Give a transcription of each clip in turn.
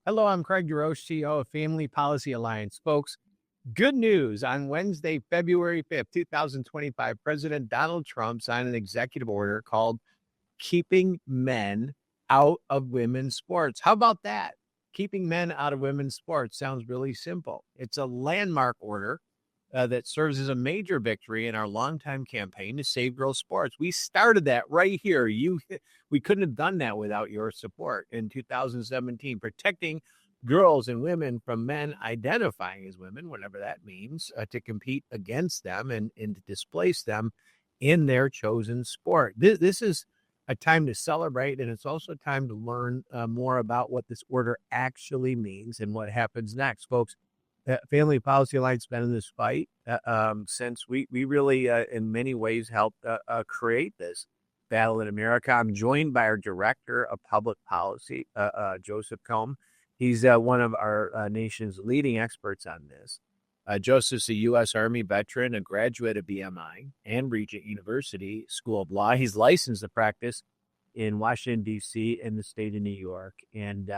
Hello, I'm Craig DeRoche, CEO of Family Policy Alliance. Folks, good news. On Wednesday, February 5th, 2025, President Donald Trump signed an executive order called Keeping Men Out of Women's Sports. How about that? Keeping men out of women's sports sounds really simple. It's a landmark order that serves as a major victory in our longtime campaign to save girls' sports. We started that right here. We couldn't have done that without your support in 2017, protecting girls and women from men identifying as women, whatever that means, to compete against them and to displace them in their chosen sport. This is a time to celebrate, and it's also time to learn more about what this order actually means and what happens next, folks. Family Policy Alliance been in this fight since we really, in many ways, helped create this battle in America. I'm joined by our Director of Public Policy, Joseph Kohm. He's one of our nation's leading experts on this. Joseph's a U.S. Army veteran, a graduate of BMI and Regent University School of Law. He's licensed to practice in Washington, D.C. and the state of New York. And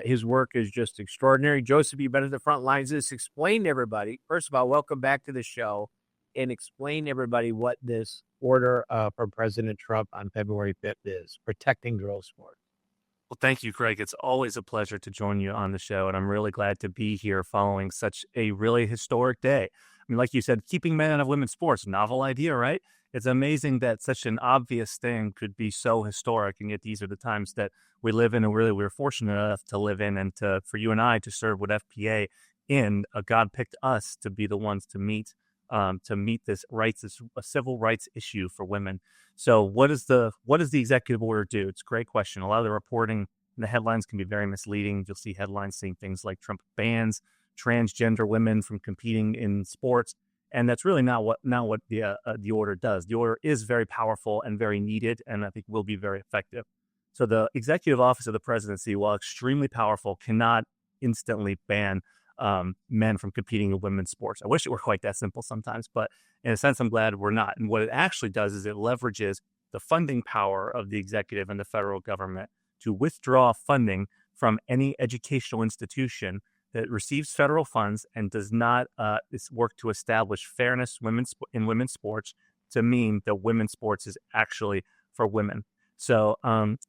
his work is just extraordinary. Joseph, you've been at the front lines of this. Explain to everybody, first of all, welcome back to the show, and explain to everybody what this order from President Trump on February 5th is, protecting girls' sports. Well, thank you, Craig. It's always a pleasure to join you on the show, and I'm really glad to be here following such a really historic day. I mean, like you said, keeping men out of women's sports, novel idea, right? It's amazing that such an obvious thing could be so historic, and yet these are the times that we live in, and really we're fortunate enough to live in, and for you and I to serve with FPA in. God picked us to be the ones to meet this a civil rights issue for women. So what does the executive order do? It's a great question. A lot of the reporting in the headlines can be very misleading. You'll see headlines saying things like Trump bans transgender women from competing in sports. And that's really not what the order does. The order is very powerful and very needed, and I think will be very effective. So the executive office of the presidency, while extremely powerful, cannot instantly ban men from competing in women's sports. I wish it were quite that simple sometimes, but in a sense, I'm glad we're not. And what it actually does is it leverages the funding power of the executive and the federal government to withdraw funding from any educational institution that receives federal funds and does not work to establish fairness in women's sports, to mean that women's sports is actually for women. So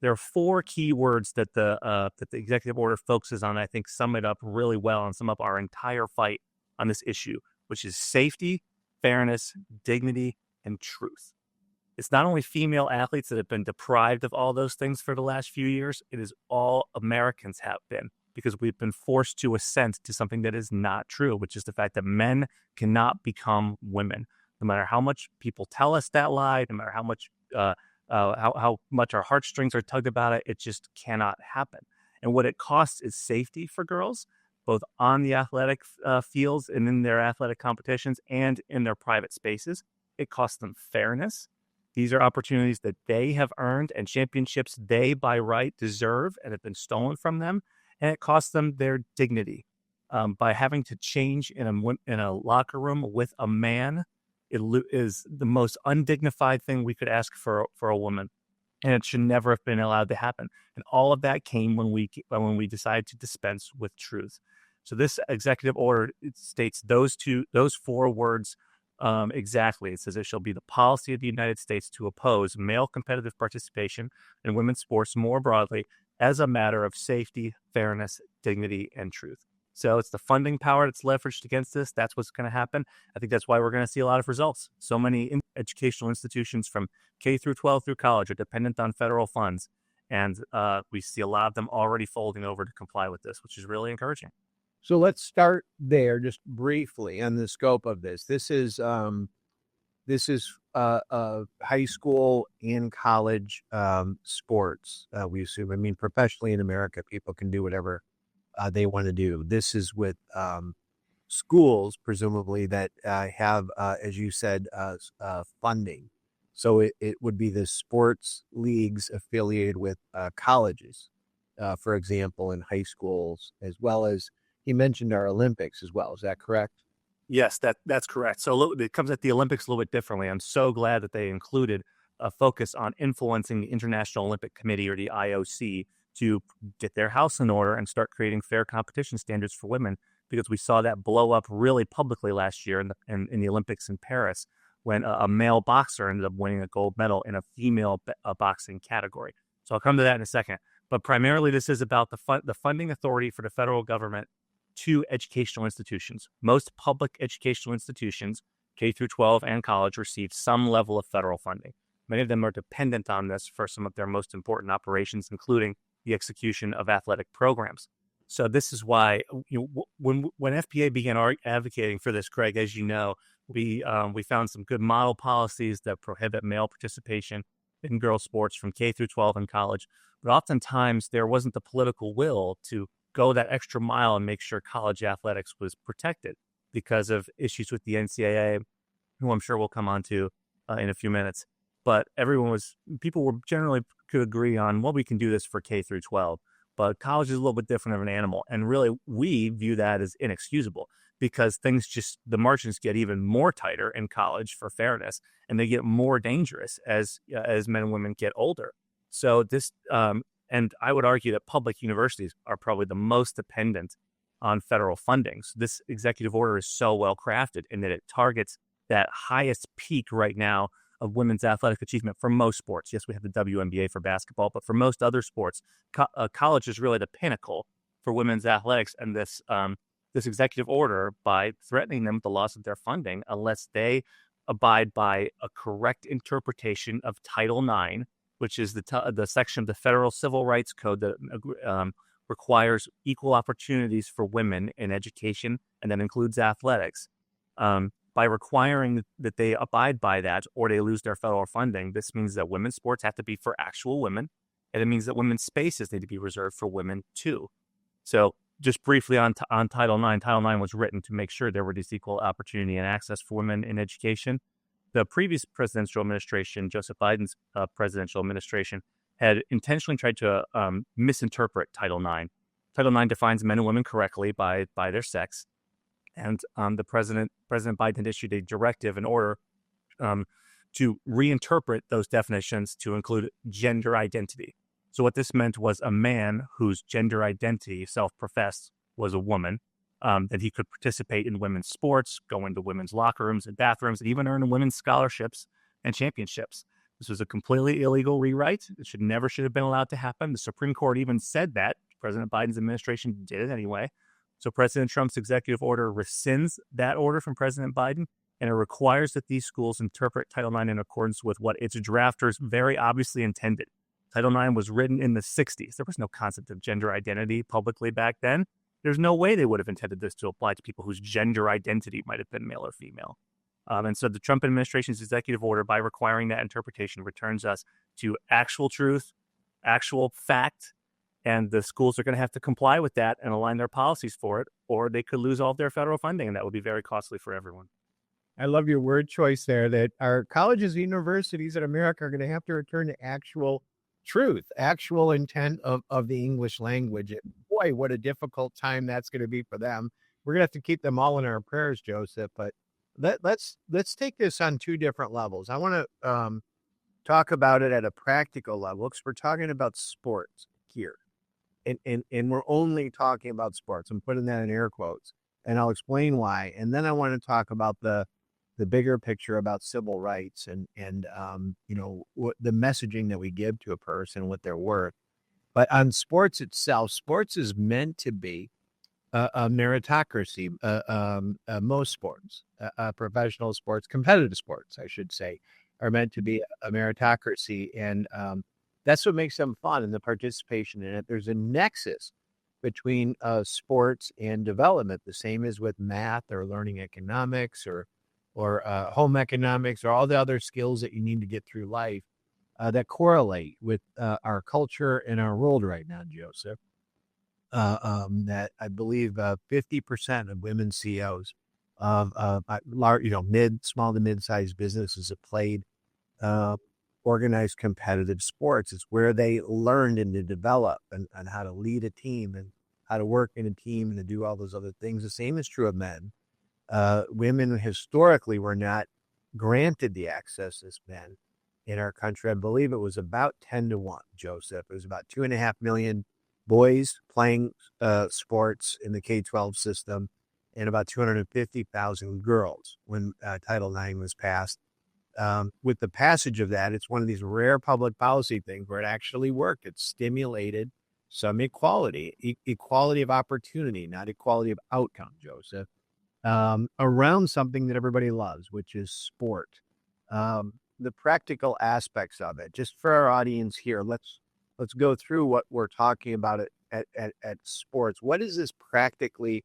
there are four key words that the executive order focuses on. I think sum it up really well and sum up our entire fight on this issue, which is safety, fairness, dignity, and truth. It's not only female athletes that have been deprived of all those things for the last few years. It is all Americans have been, because we've been forced to assent to something that is not true, which is the fact that men cannot become women. No matter how much people tell us that lie, no matter how much how much our heartstrings are tugged about it, it just cannot happen. And what it costs is safety for girls, both on the athletic fields and in their athletic competitions and in their private spaces. It costs them fairness. These are opportunities that they have earned and championships they by right deserve and have been stolen from them. And it costs them their dignity. By having to change in a locker room with a man, it is the most undignified thing we could ask for a woman, and it should never have been allowed to happen. And all of that came when we decided to dispense with truth. So this executive order, it states those four words exactly. It says it shall be the policy of the United States to oppose male competitive participation in women's sports more broadly as a matter of safety, fairness, dignity, and truth. So it's the funding power that's leveraged against this. That's what's going to happen. I think that's why we're going to see a lot of results. So many educational institutions from K through 12 through college are dependent on federal funds. And we see a lot of them already folding over to comply with this, which is really encouraging. So let's start there just briefly on the scope of this. This is high school and college sports, we assume. I mean, professionally in America, people can do whatever they want to do. This is with schools, presumably, that have, as you said, funding. So it would be the sports leagues affiliated with colleges, for example, in high schools, as well as he mentioned our Olympics as well. Is that correct? Yes, that's correct. So it comes at the Olympics a little bit differently. I'm so glad that they included a focus on influencing the International Olympic Committee, or the IOC, to get their house in order and start creating fair competition standards for women, because we saw that blow up really publicly last year in the Olympics in Paris, when a male boxer ended up winning a gold medal in a female boxing category. So I'll come to that in a second. But primarily, this is about the funding authority for the federal government to educational institutions. Most public educational institutions, K through 12 and college, receive some level of federal funding. Many of them are dependent on this for some of their most important operations, including the execution of athletic programs. So this is why, when FPA began advocating for this, Craig, as you know, we found some good model policies that prohibit male participation in girls' sports from K through 12 and college. But oftentimes there wasn't the political will to go that extra mile and make sure college athletics was protected because of issues with the NCAA, who I'm sure we'll come on to in a few minutes. But people were generally could agree on, well, we can do this for K through 12. But college is a little bit different of an animal. And really, we view that as inexcusable, because the margins get even more tighter in college for fairness, and they get more dangerous as men and women get older. So and I would argue that public universities are probably the most dependent on federal funding. So this executive order is so well crafted in that it targets that highest peak right now of women's athletic achievement for most sports. Yes, we have the WNBA for basketball, but for most other sports, college is really the pinnacle for women's athletics. And this executive order, by threatening them with the loss of their funding unless they abide by a correct interpretation of Title IX, which is the section of the Federal Civil Rights Code that requires equal opportunities for women in education, and that includes athletics. By requiring that they abide by that or they lose their federal funding, this means that women's sports have to be for actual women, and it means that women's spaces need to be reserved for women too. So just briefly on Title IX, Title IX was written to make sure there were this equal opportunity and access for women in education. The previous presidential administration, Joseph Biden's presidential administration, had intentionally tried to misinterpret Title IX. Title IX defines men and women correctly by their sex. And President Biden issued a directive in order to reinterpret those definitions to include gender identity. So what this meant was a man whose gender identity, self-professed, was a woman, that he could participate in women's sports, go into women's locker rooms and bathrooms, and even earn women's scholarships and championships. This was a completely illegal rewrite. It should have been allowed to happen. The Supreme Court even said that. President Biden's administration did it anyway. So President Trump's executive order rescinds that order from President Biden, and it requires that these schools interpret Title IX in accordance with what its drafters very obviously intended. Title IX was written in the 60s. There was no concept of gender identity publicly back then. There's no way they would have intended this to apply to people whose gender identity might have been male or female. And so the Trump administration's executive order, by requiring that interpretation, returns us to actual truth, actual fact, and the schools are going to have to comply with that and align their policies for it, or they could lose all of their federal funding, and that would be very costly for everyone. I love your word choice there, that our colleges and universities in America are going to have to return to actual truth, actual intent of the English language. And boy, what a difficult time that's going to be for them. We're going to have to keep them all in our prayers, Joseph. But let's take this on two different levels. I want to talk about it at a practical level, because we're talking about sports here. And we're only talking about sports. I'm putting that in air quotes, and I'll explain why. And then I want to talk about the bigger picture about civil rights and what the messaging that we give to a person, what they're worth. But on sports itself, sports is meant to be a meritocracy. Most sports, professional sports, competitive sports, I should say, are meant to be a meritocracy, and that's what makes them fun, and the participation in it. There's a nexus between sports and development. The same as with math or learning economics or home economics or all the other skills that you need to get through life that correlate with our culture and our world right now, Joseph. That I believe 50% of women CEOs of small to mid-sized businesses have played organized competitive sports. It's where they learned and to develop and how to lead a team and how to work in a team and to do all those other things. The same is true of men. Women historically were not granted the access as men in our country. I believe it was about 10-1, Joseph. It was about 2.5 million boys playing sports in the K-12 system and about 250,000 girls when Title IX was passed. With the passage of that, it's one of these rare public policy things where it actually worked. It stimulated some equality, equality of opportunity, not equality of outcome, Joseph, around something that everybody loves, which is sport. The practical aspects of it, just for our audience here, let's go through what we're talking about at sports. What is this practically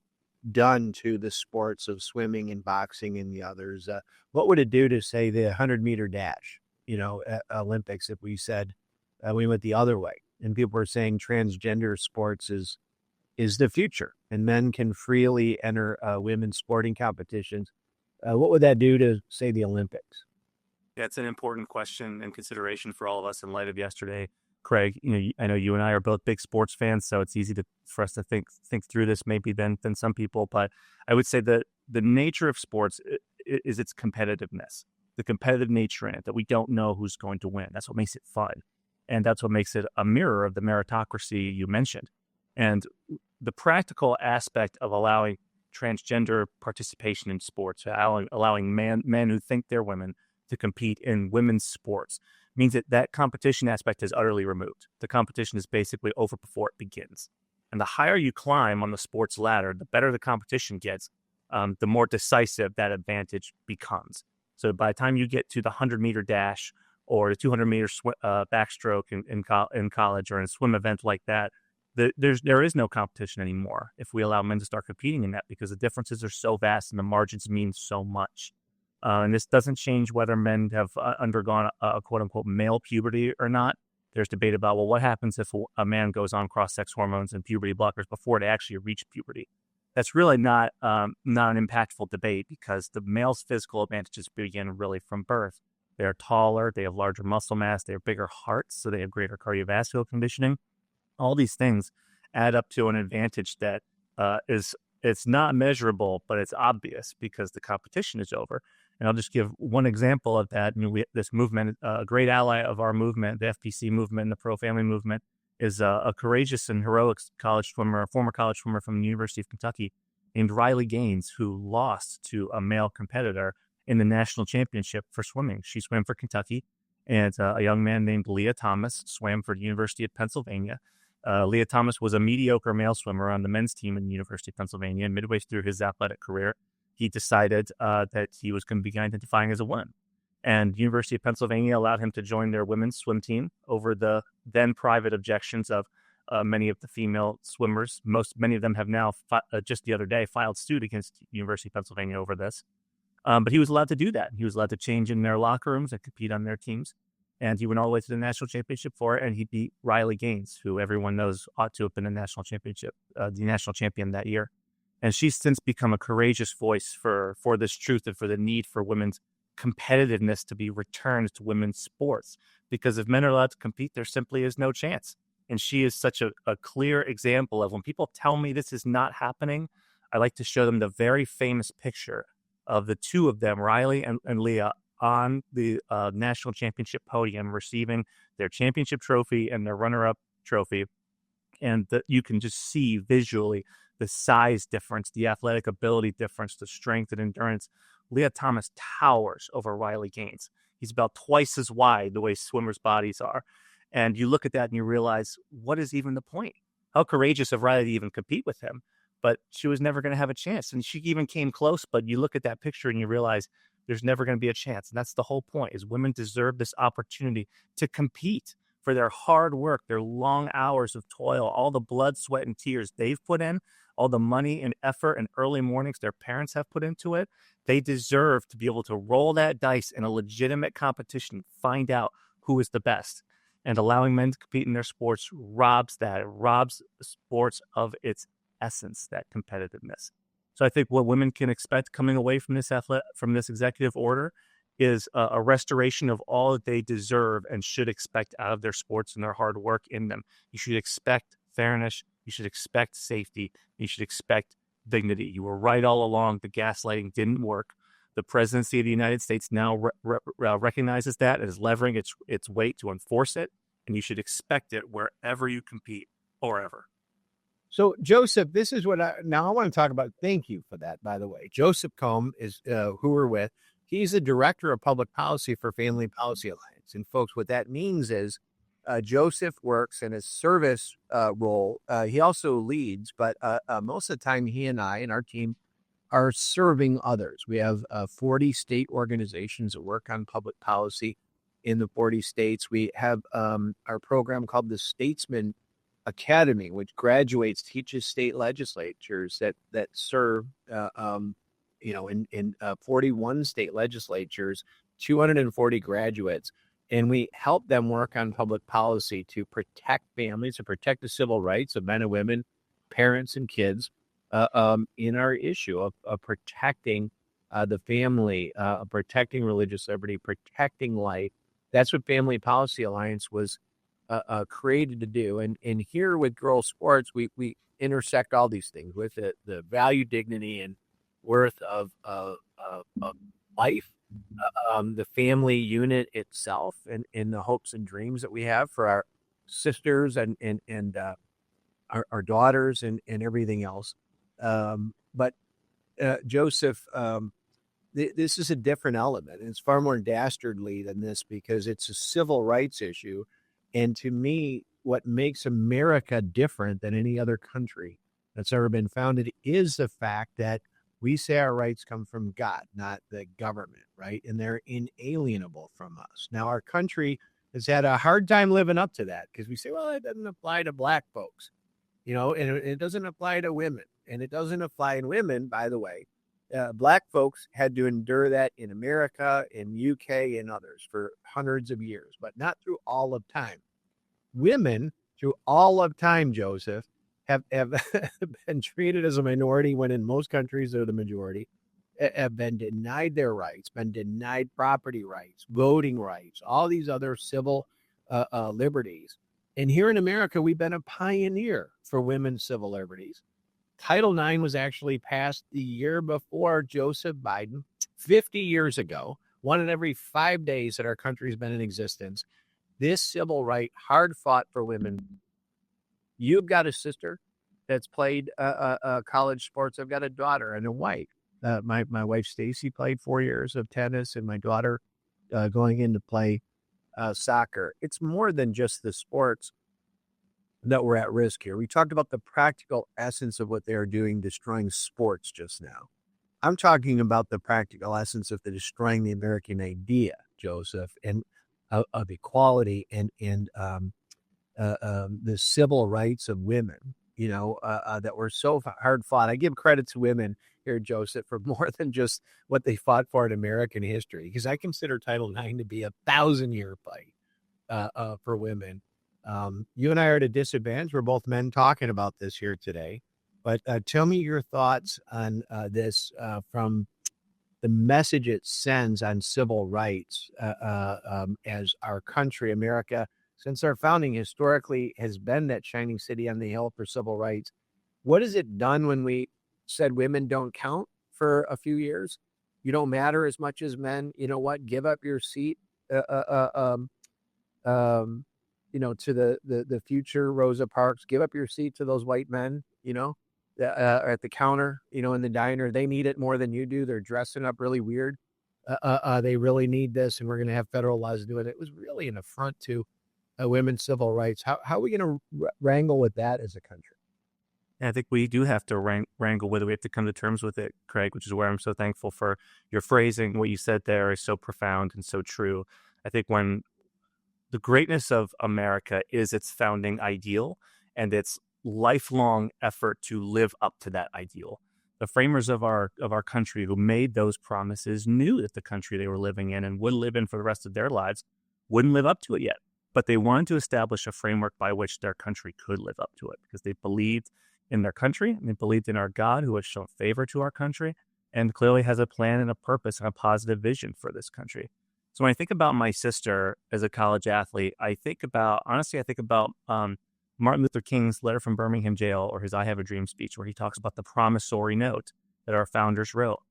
done to the sports of swimming and boxing and the others? What would it do to, say, the 100-meter dash, Olympics, if we said we went the other way and people were saying transgender sports is the future and men can freely enter women's sporting competitions? What would that do to, say, the Olympics? Yeah, it's an important question and consideration for all of us in light of yesterday. Craig, I know you and I are both big sports fans, so it's easy for us to think through this maybe than some people. But I would say that the nature of sports is its competitiveness, the competitive nature in it, that we don't know who's going to win. That's what makes it fun. And that's what makes it a mirror of the meritocracy you mentioned. And the practical aspect of allowing transgender participation in sports, allowing men who think they're women to compete in women's sports, means that competition aspect is utterly removed. The competition is basically over before it begins. And the higher you climb on the sports ladder, the better the competition gets, the more decisive that advantage becomes. So by the time you get to the 100-meter dash or the 200-meter backstroke in college or in a swim event like that, there is no competition anymore if we allow men to start competing in that, because the differences are so vast and the margins mean so much. And this doesn't change whether men have undergone a quote-unquote male puberty or not. There's debate about, well, what happens if a man goes on cross-sex hormones and puberty blockers before they actually reach puberty? That's really not an impactful debate, because the male's physical advantages begin really from birth. They're taller, they have larger muscle mass, they have bigger hearts, so they have greater cardiovascular conditioning. All these things add up to an advantage that it's not measurable, but it's obvious because the competition is over. And I'll just give one example of that. This movement, a great ally of our movement, the FPC movement, and the pro-family movement, is a courageous and heroic college swimmer, a former college swimmer from the University of Kentucky, named Riley Gaines, who lost to a male competitor in the national championship for swimming. She swam for Kentucky, and a young man named Leah Thomas swam for the University of Pennsylvania. Leah Thomas was a mediocre male swimmer on the men's team in the University of Pennsylvania, and midway through his athletic career, he decided that he was going to begin identifying as a woman. And University of Pennsylvania allowed him to join their women's swim team over the then private objections of many of the female swimmers. Many of them have now, just the other day, filed suit against University of Pennsylvania over this. But he was allowed to do that. He was allowed to change in their locker rooms and compete on their teams. And he went all the way to the national championship for it, and he beat Riley Gaines, who everyone knows ought to have been the national champion that year. And she's since become a courageous voice for this truth and for the need for women's competitiveness to be returned to women's sports. Because if men are allowed to compete, there simply is no chance. And she is such a clear example of, when people tell me this is not happening, I like to show them the very famous picture of the two of them, Riley and Leah, on the national championship podium, receiving their championship trophy and their runner-up trophy. And you can just see visually the size difference, the athletic ability difference, the strength and endurance. Leah Thomas towers over Riley Gaines. He's about twice as wide, the way swimmers' bodies are. And you look at that and you realize, what is even the point? How courageous of Riley to even compete with him? But she was never going to have a chance. And she even came close, but you look at that picture and you realize there's never going to be a chance. And that's the whole point, is women deserve this opportunity to compete for their hard work, their long hours of toil, all the blood, sweat, and tears they've put in, all the money and effort and early mornings their parents have put into it. They deserve to be able to roll that dice in a legitimate competition, find out who is the best. And allowing men to compete in their sports robs that. It robs sports of its essence, that competitiveness. So I think what women can expect coming away from this executive order is a restoration of all that they deserve and should expect out of their sports and their hard work in them. You should expect fairness. You should expect safety. You should expect dignity. You were right all along. The gaslighting didn't work. The presidency of the United States now recognizes that and is levering its weight to enforce it, and you should expect it wherever you compete or ever. So, Joseph, this is what I want to talk about. Thank you for that, by the way. Joseph Kohm is who we're with. He's the director of public policy for Family Policy Alliance. And, folks, what that means is Joseph works in his service role. He also leads, but most of the time, he and I and our team are serving others. We have 40 state organizations that work on public policy in the 40 states. We have our program called the Statesman Academy, which teaches state legislatures that serve, in 41 state legislatures, 240 graduates, and we help them work on public policy to protect families, to protect the civil rights of men and women, parents and kids, in our issue of protecting the family, protecting religious liberty, protecting life. That's what Family Policy Alliance was created to do. And here with girls sports, we intersect all these things with the value, dignity, and worth of life, the family unit itself, and the hopes and dreams that we have for our sisters and our daughters and everything else. But Joseph, this is a different element. It's far more dastardly than this because it's a civil rights issue. And to me, what makes America different than any other country that's ever been founded is the fact that we say our rights come from God, not the government, right? And they're inalienable from us. Now, our country has had a hard time living up to that because we say, well, it doesn't apply to black folks, and it doesn't apply to women. And it doesn't apply in women, by the way. Black folks had to endure that in America, in UK, and others for hundreds of years, but not through all of time. Women, through all of time, Joseph, have been treated as a minority when in most countries they're the majority, have been denied their rights, been denied property rights, voting rights, all these other civil liberties. And here in America, we've been a pioneer for women's civil liberties. Title IX was actually passed the year before Joseph Biden, 50 years ago, one in every 5 days that our country's been in existence. This civil right, hard fought for women. You've got a sister that's played college sports. I've got a daughter and a wife. My wife, Stacy, played 4 years of tennis, and my daughter going in to play soccer. It's more than just the sports that we're at risk here. We talked about the practical essence of what they are doing, destroying sports just now. I'm talking about the practical essence of destroying the American idea, Joseph, and of equality and the civil rights of women, that were so hard fought. I give credit to women here, Joseph, for more than just what they fought for in American history, because I consider Title IX to be a 1,000-year fight for women. You and I are at a disadvantage. We're both men talking about this here today. But tell me your thoughts on this from the message it sends on civil rights as our country, America, since our founding historically has been that shining city on the hill for civil rights. What has it done when we said women don't count for a few years? You don't matter as much as men. You know what? Give up your seat. To the future Rosa Parks, give up your seat to those white men, at the counter, in the diner. They need it more than you do. They're dressing up really weird. They really need this, and we're going to have federal laws do it. It was really an affront to women's civil rights. How are we going to wrangle with that as a country? I think we do have to wrangle with it. We have to come to terms with it, Craig, which is where I'm so thankful for your phrasing. What you said there is so profound and so true. I think when the greatness of America is its founding ideal and its lifelong effort to live up to that ideal. The framers of our country who made those promises knew that the country they were living in and would live in for the rest of their lives wouldn't live up to it yet. But they wanted to establish a framework by which their country could live up to it because they believed in their country and they believed in our God who has shown favor to our country and clearly has a plan and a purpose and a positive vision for this country. So when I think about my sister as a college athlete, I think about Martin Luther King's letter from Birmingham jail, or his I Have a Dream speech, where he talks about the promissory note that our founders wrote.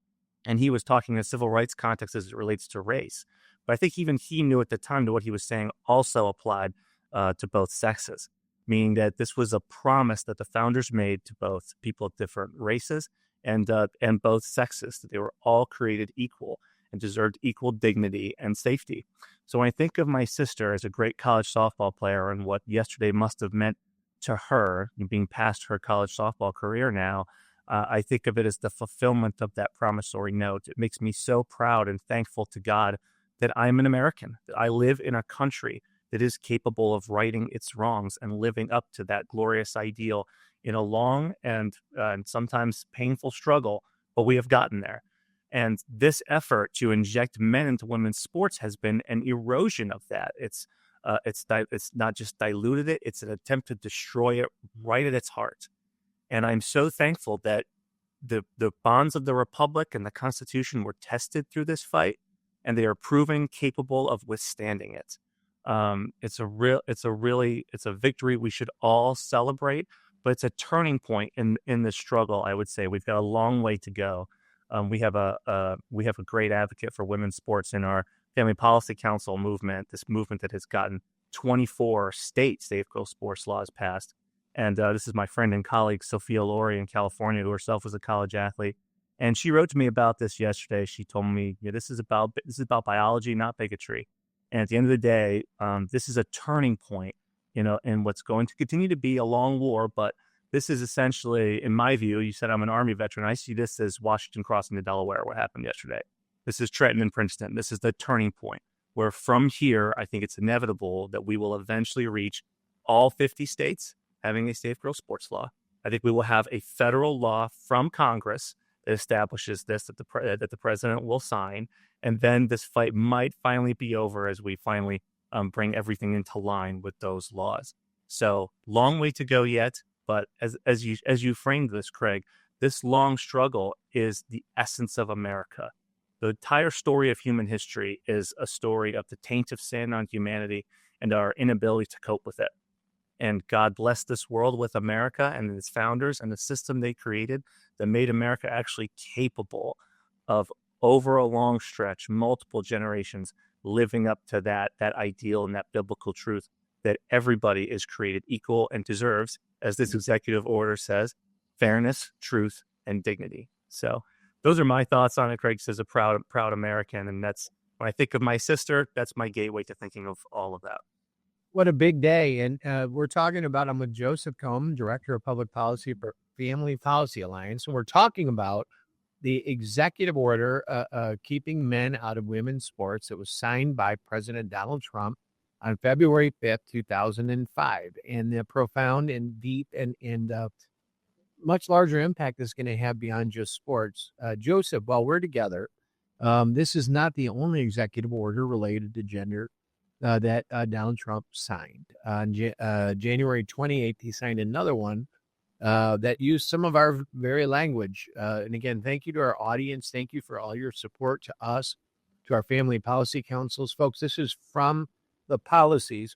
and he was talking in a civil rights context as it relates to race. But I think even he knew at the time that what he was saying also applied to both sexes, meaning that this was a promise that the founders made to both people of different races and both sexes, that they were all created equal and deserved equal dignity and safety. So when I think of my sister as a great college softball player and what yesterday must have meant to her, being past her college softball career now, I think of it as the fulfillment of that promissory note. It makes me so proud and thankful to God that I'm an American, that I live in a country that is capable of righting its wrongs and living up to that glorious ideal in a long and sometimes painful struggle, but we have gotten there. And this effort to inject men into women's sports has been an erosion of that. It's not just diluted it; it's an attempt to destroy it right at its heart. And I'm so thankful that the bonds of the Republic and the Constitution were tested through this fight, and they are proven capable of withstanding it. It's a victory we should all celebrate, but it's a turning point in the struggle. I would say we've got a long way to go. We have a great advocate for women's sports in our Family Policy Council movement. This movement that has gotten 24 state safe girl sports laws passed. And this is my friend and colleague, Sophia Laurie in California, who herself was a college athlete. And she wrote to me about this yesterday. She told me, this is about biology, not bigotry. And at the end of the day, this is a turning point, in what's going to continue to be a long war. But this is essentially, in my view, you said I'm an Army veteran. I see this as Washington crossing the Delaware, what happened yesterday. This is Trenton and Princeton. This is the turning point where from here, I think it's inevitable that we will eventually reach all 50 states having a safe girl sports law. I think we will have a federal law from Congress that establishes this, that the president will sign. And then this fight might finally be over as we finally bring everything into line with those laws. So long way to go yet. But as you framed this, Craig, this long struggle is the essence of America. The entire story of human history is a story of the taint of sin on humanity and our inability to cope with it. And God blessed this world with America and its founders and the system they created that made America actually capable of, over a long stretch, multiple generations, living up to that ideal and that biblical truth that everybody is created equal and deserves, as this executive order says, fairness, truth, and dignity. So those are my thoughts on it. Craig says a proud American. And that's, when I think of my sister, that's my gateway to thinking of all of that. What a big day. And we're talking about, I'm with Joseph Kohm, Director of Public Policy for Family Policy Alliance. And we're talking about the executive order keeping men out of women's sports that was signed by President Donald Trump on February 5th, 2005. And the profound and deep and much larger impact is going to have beyond just sports. Joseph, while we're together, this is not the only executive order related to gender that Donald Trump signed. On January 28th, he signed another one that used some of our very language. And again, thank you to our audience. Thank you for all your support to us, to our family policy councils. Folks, this is from the policies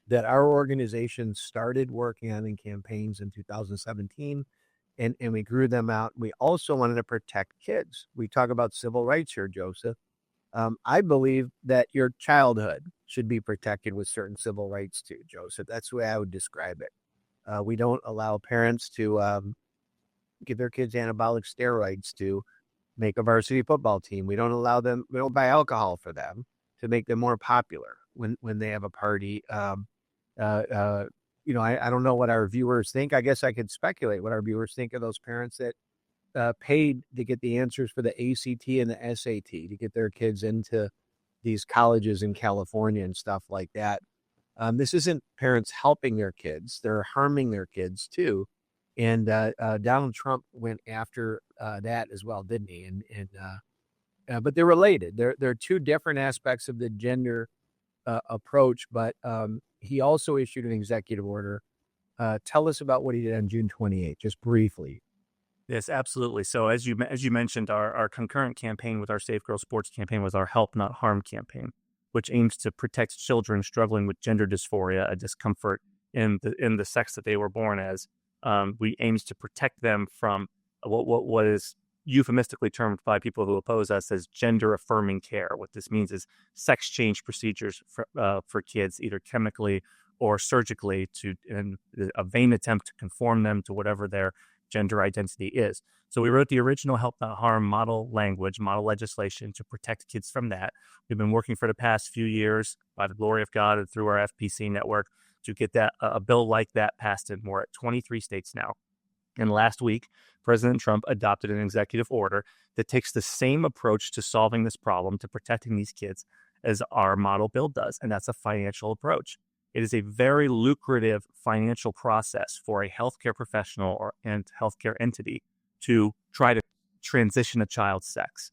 that our organization started working on in campaigns in 2017, and we grew them out. We also wanted to protect kids. We talk about civil rights here, Joseph. I believe that your childhood should be protected with certain civil rights too, Joseph. That's the way I would describe it. We don't allow parents to give their kids anabolic steroids to make a varsity football team. We don't buy alcohol for them to make them more popular when they have a party. I don't know what our viewers think. I guess I could speculate what our viewers think of those parents that paid to get the answers for the ACT and the SAT to get their kids into these colleges in California and stuff like that. This isn't parents helping their kids. They're harming their kids too. And Donald Trump went after that as well, didn't he? But they're related. They're two different aspects of the gender approach, but he also issued an executive order. Tell us about what he did on June 28th, just briefly. Yes, absolutely. So as you mentioned, our concurrent campaign with our Safe Girl Sports campaign was our Help Not Harm campaign, which aims to protect children struggling with gender dysphoria, a discomfort in the sex that they were born as. We aims to protect them from what is euphemistically termed by people who oppose us as gender affirming care. What this means is sex change procedures for kids, either chemically or surgically, in a vain attempt to conform them to whatever their gender identity is. So we wrote the original Help Not Harm model legislation to protect kids from that. We've been working for the past few years, by the glory of God and through our FPC network, to get that a bill like that passed in. We're at 23 states now. And last week, President Trump adopted an executive order that takes the same approach to solving this problem, to protecting these kids, as our model bill does. And that's a financial approach. It is a very lucrative financial process for a healthcare professional and healthcare entity to try to transition a child's sex.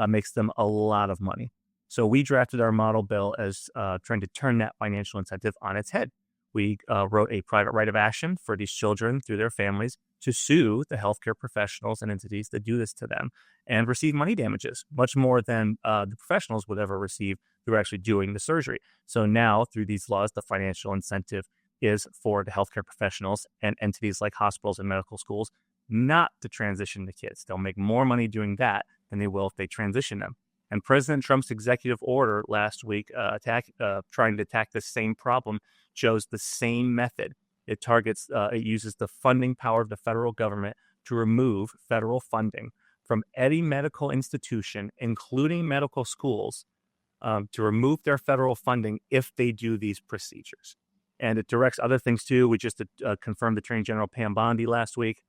Makes them a lot of money. So we drafted our model bill as trying to turn that financial incentive on its head. We wrote a private right of action for these children through their families to sue the healthcare professionals and entities that do this to them and receive money damages, much more than the professionals would ever receive through actually doing the surgery. So now, through these laws, the financial incentive is for the healthcare professionals and entities like hospitals and medical schools not to transition the kids. They'll make more money doing that than they will if they transition them. And President Trump's executive order last week, trying to attack the same problem, chose the same method. It uses the funding power of the federal government to remove federal funding from any medical institution, including medical schools, to remove their federal funding if they do these procedures. And it directs other things too. We just confirmed Attorney General Pam Bondi last week.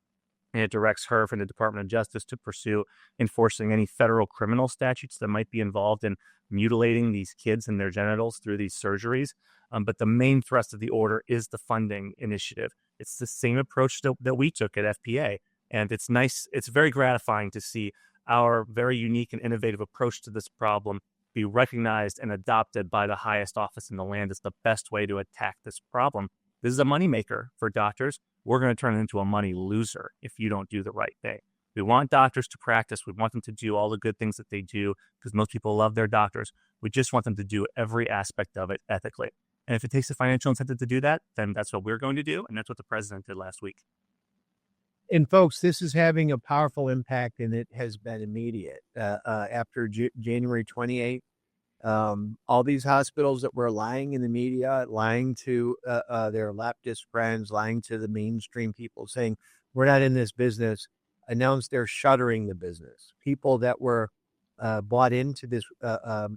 And it directs her from the Department of Justice to pursue enforcing any federal criminal statutes that might be involved in mutilating these kids and their genitals through these surgeries. But the main thrust of the order is the funding initiative. It's the same approach that we took at FPA. And it's nice. It's very gratifying to see our very unique and innovative approach to this problem be recognized and adopted by the highest office in the land as the best way to attack this problem. This is a moneymaker for doctors. We're going to turn it into a money loser if you don't do the right thing. We want doctors to practice. We want them to do all the good things that they do because most people love their doctors. We just want them to do every aspect of it ethically. And if it takes a financial incentive to do that, then that's what we're going to do. And that's what the president did last week. And folks, this is having a powerful impact, and it has been immediate. After January 28th, all these hospitals that were lying in the media, lying to their leftist friends, lying to the mainstream people, saying, we're not in this business, announced they're shuttering the business. People that were bought into this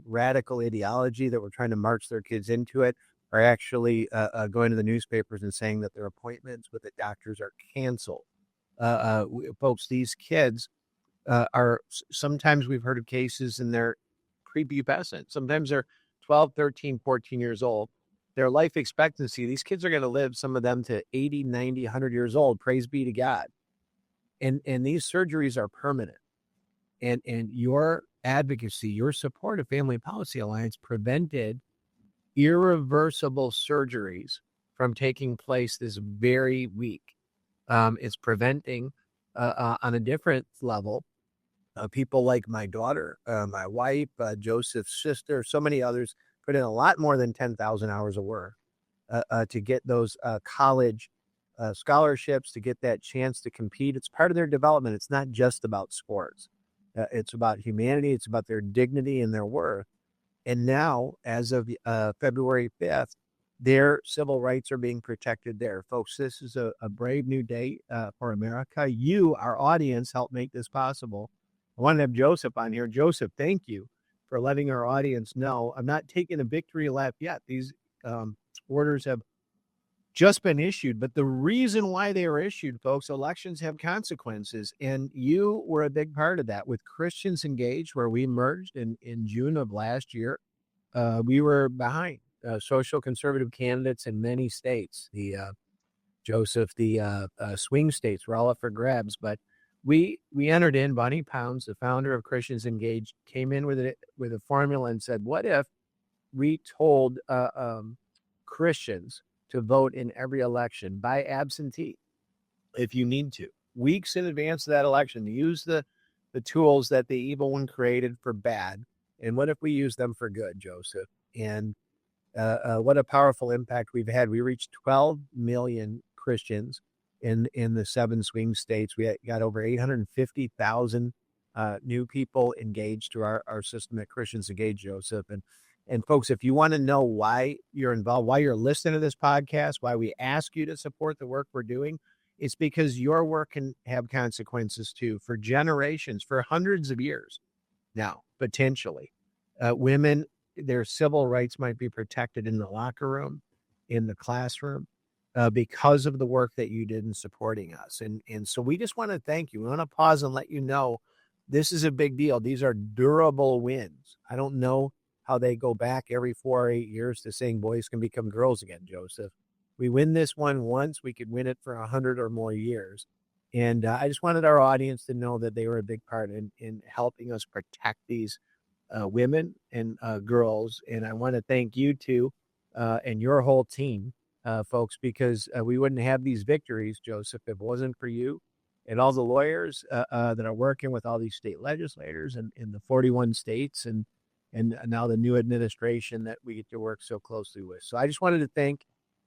radical ideology, that were trying to march their kids into it, are actually going to the newspapers and saying that their appointments with the doctors are canceled. Folks, these kids are, sometimes we've heard of cases in their prepubescent. Sometimes they're 12, 13, 14 years old. Their life expectancy, these kids are going to live, some of them, to 80, 90, 100 years old. Praise be to God. And these surgeries are permanent. And your advocacy, your support of Family Policy Alliance prevented irreversible surgeries from taking place this very week. It's preventing, on a different level, people like my daughter, my wife, Joseph's sister, so many others put in a lot more than 10,000 hours of work to get those college scholarships, to get that chance to compete. It's part of their development. It's not just about sports. It's about humanity. It's about their dignity and their worth. And now, as of February 5th, their civil rights are being protected there. Folks, this is a brave new day for America. You, our audience, helped make this possible. I want to have Joseph on here. Joseph, thank you for letting our audience know. I'm not taking a victory lap yet. These orders have just been issued, but the reason why they were issued, folks, elections have consequences, and you were a big part of that. With Christians Engaged, where we merged in June of last year, we were behind social conservative candidates in many states. The swing states were all up for grabs, but we entered in. Bonnie Pounds, the founder of Christians Engaged, came in with a formula and said, what if we told Christians to vote in every election by absentee, if you need to, weeks in advance of that election, to use the tools that the evil one created for bad? And what if we use them for good, Joseph? And what a powerful impact we've had. We reached 12 million Christians in the 7 swing states. We got over 850,000 new people engaged to our system at Christians Engage, Joseph. And folks, if you want to know why you're involved, why you're listening to this podcast, why we ask you to support the work we're doing, it's because your work can have consequences too for generations, for hundreds of years now, potentially. Women, their civil rights might be protected in the locker room, in the classroom, because of the work that you did in supporting us. And so we just want to thank you. We want to pause and let you know this is a big deal. These are durable wins. I don't know how they go back every 4 or 8 years to saying boys can become girls again, Joseph. We win this one once, we could win it for 100 or more years. And I just wanted our audience to know that they were a big part in helping us protect these women and girls. And I want to thank you too and your whole team, folks, because we wouldn't have these victories, Joseph, if it wasn't for you and all the lawyers that are working with all these state legislators and in the 41 states and now the new administration that we get to work so closely with. So I just wanted to thank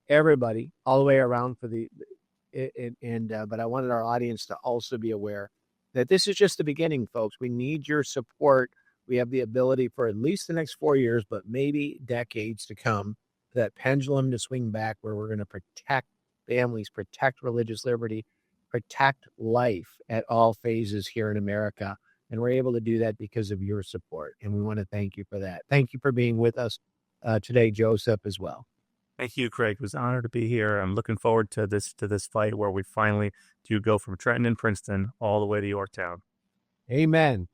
everybody all the way around for but I wanted our audience to also be aware that this is just the beginning, folks. We need your support. We have the ability for at least the next 4 years, but maybe decades to come, that pendulum to swing back where we're going to protect families, protect religious liberty, protect life at all phases here in America. And we're able to do that because of your support. And we want to thank you for that. Thank you for being with us today, Joseph, as well. Thank you, Craig. It was an honor to be here. I'm looking forward to this fight where we finally do go from Trenton and Princeton all the way to Yorktown. Amen.